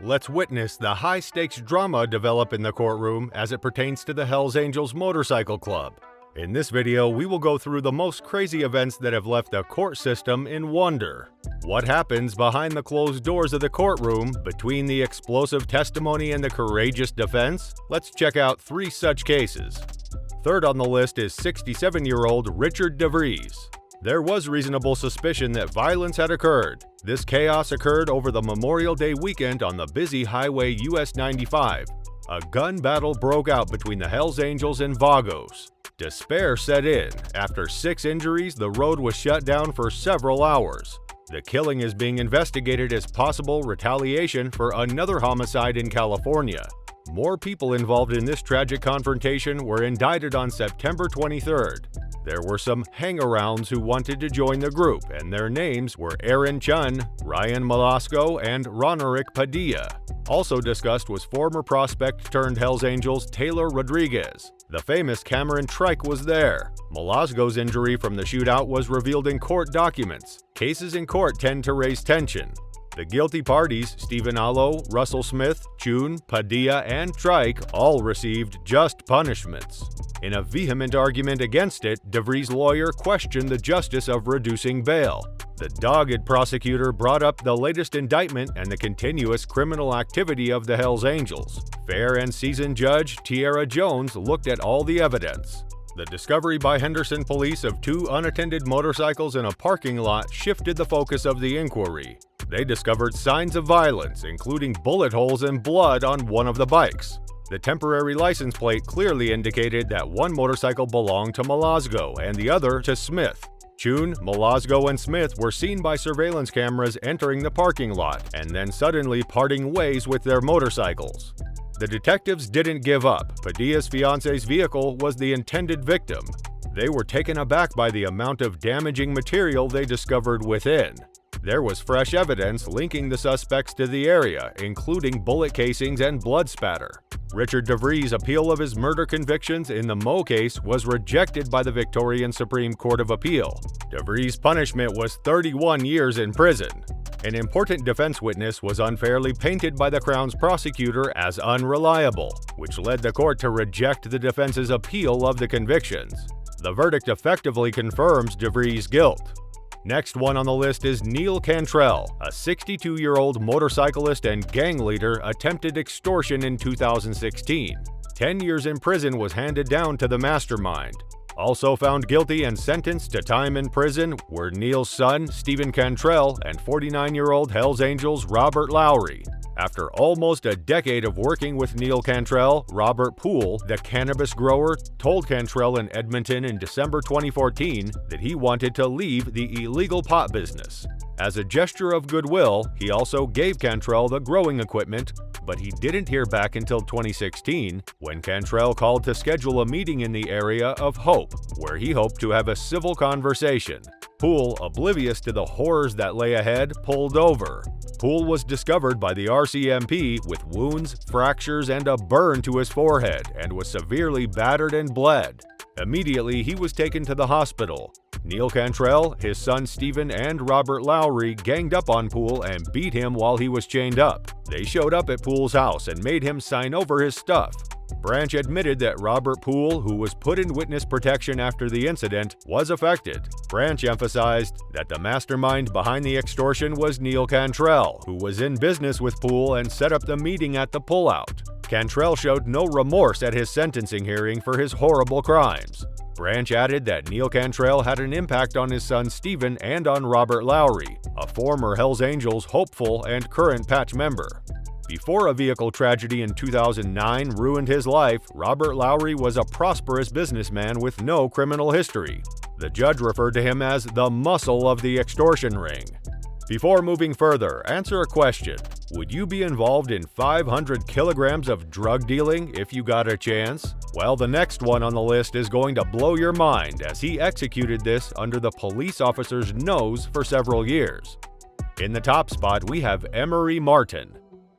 Let's witness the high-stakes drama develop in the courtroom as it pertains to the Hells Angels Motorcycle Club. In this video, we will go through the most crazy events that have left the court system in wonder. What happens behind the closed doors of the courtroom between the explosive testimony and the courageous defense? Let's check out 3 such cases. Third on the list is 67-year-old Richard DeVries. There was reasonable suspicion that violence had occurred. This chaos occurred over the Memorial Day weekend on the busy highway US 95. A gun battle broke out between the Hells Angels and Vagos. Despair set in. After 6 injuries, the road was shut down for several hours. The killing is being investigated as possible retaliation for another homicide in California. More people involved in this tragic confrontation were indicted on September 23rd. There were some hang-arounds who wanted to join the group, and their names were Aaron Chun, Ryan Malasco, and Ronerick Padilla. Also discussed was former prospect turned Hells Angels Taylor Rodriguez. The famous Cameron Trike was there. Malasco's injury from the shootout was revealed in court documents. Cases in court tend to raise tension. The guilty parties, Stephen Allo, Russell Smith, Chun, Padilla, and Trike, all received just punishments. In a vehement argument against it, DeVries' lawyer questioned the justice of reducing bail. The dogged prosecutor brought up the latest indictment and the continuous criminal activity of the Hells Angels. Fair and seasoned judge Tiara Jones looked at all the evidence. The discovery by Henderson police of 2 unattended motorcycles in a parking lot shifted the focus of the inquiry. They discovered signs of violence, including bullet holes and blood on one of the bikes. The temporary license plate clearly indicated that one motorcycle belonged to Malasco and the other to Smith. Chun, Malasco, and Smith were seen by surveillance cameras entering the parking lot and then suddenly parting ways with their motorcycles. The detectives didn't give up. Padilla's fiance's vehicle was the intended victim. They were taken aback by the amount of damaging material they discovered within. There was fresh evidence linking the suspects to the area, including bullet casings and blood spatter. Richard DeVries' appeal of his murder convictions in the Moe case was rejected by the Victorian Supreme Court of Appeal. DeVries' punishment was 31 years in prison. An important defense witness was unfairly painted by the Crown's prosecutor as unreliable, which led the court to reject the defense's appeal of the convictions. The verdict effectively confirms DeVries' guilt. Next one on the list is Neil Cantrell, a 62-year-old motorcyclist and gang leader attempted extortion in 2016. 10 years in prison was handed down to the mastermind. Also found guilty and sentenced to time in prison were Neil's son, Stephen Cantrell, and 49-year-old Hells Angels Robert Lowry. After almost a decade of working with Neil Cantrell, Robert Poole, the cannabis grower, told Cantrell in Edmonton in December 2014 that he wanted to leave the illegal pot business. As a gesture of goodwill, he also gave Cantrell the growing equipment, but he didn't hear back until 2016 when Cantrell called to schedule a meeting in the area of Hope, where he hoped to have a civil conversation. Poole, oblivious to the horrors that lay ahead, pulled over. Poole was discovered by the RCMP with wounds, fractures, and a burn to his forehead and was severely battered and bled. Immediately, he was taken to the hospital. Neil Cantrell, his son Stephen, and Robert Lowry ganged up on Poole and beat him while he was chained up. They showed up at Poole's house and made him sign over his stuff. Branch admitted that Robert Poole, who was put in witness protection after the incident, was affected. Branch emphasized that the mastermind behind the extortion was Neil Cantrell, who was in business with Poole and set up the meeting at the pullout. Cantrell showed no remorse at his sentencing hearing for his horrible crimes. Branch added that Neil Cantrell had an impact on his son Stephen and on Robert Lowry, a former Hells Angels hopeful and current patch member. Before a vehicle tragedy in 2009 ruined his life, Robert Lowry was a prosperous businessman with no criminal history. The judge referred to him as the muscle of the extortion ring. Before moving further, answer a question. Would you be involved in 500 kilograms of drug dealing if you got a chance? Well, the next one on the list is going to blow your mind as he executed this under the police officer's nose for several years. In the top spot, we have Emery Martin.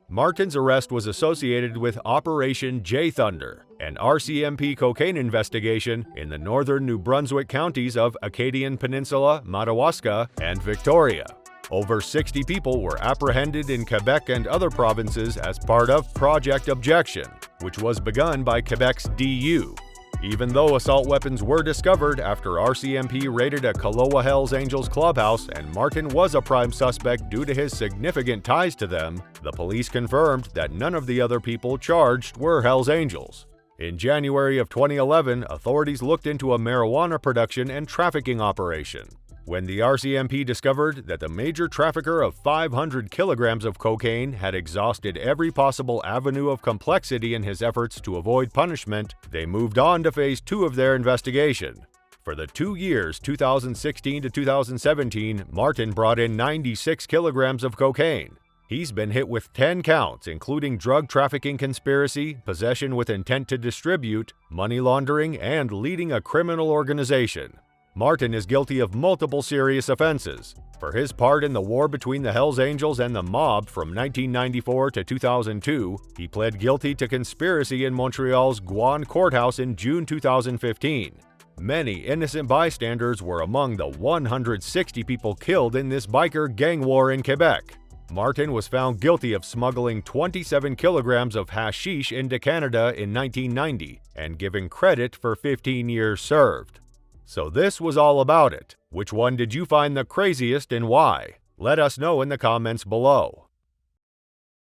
Martin's arrest was associated with Operation J Thunder, an RCMP cocaine investigation in the northern New Brunswick counties of Acadian Peninsula, Madawaska, and Victoria. Over 60 people were apprehended in Quebec and other provinces as part of Project Objection, which was begun by Quebec's DU. Even though assault weapons were discovered after RCMP raided a Kalowa Hells Angels clubhouse and Martin was a prime suspect due to his significant ties to them, the police confirmed that none of the other people charged were Hells Angels. In January of 2011, authorities looked into a marijuana production and trafficking operation. When the RCMP discovered that the major trafficker of 500 kilograms of cocaine had exhausted every possible avenue of complexity in his efforts to avoid punishment, they moved on to phase 2 of their investigation. For the 2 years 2016 to 2017, Martin brought in 96 kilograms of cocaine. He's been hit with 10 counts, including drug trafficking conspiracy, possession with intent to distribute, money laundering, and leading a criminal organization. Martin is guilty of multiple serious offenses. For his part in the war between the Hells Angels and the mob from 1994 to 2002, he pled guilty to conspiracy in Montreal's Guan courthouse in June 2015. Many innocent bystanders were among the 160 people killed in this biker gang war in Quebec. Martin was found guilty of smuggling 27 kilograms of hashish into Canada in 1990 and given credit for 15 years served. So this was all about it. Which one did you find the craziest and why? Let us know in the comments below.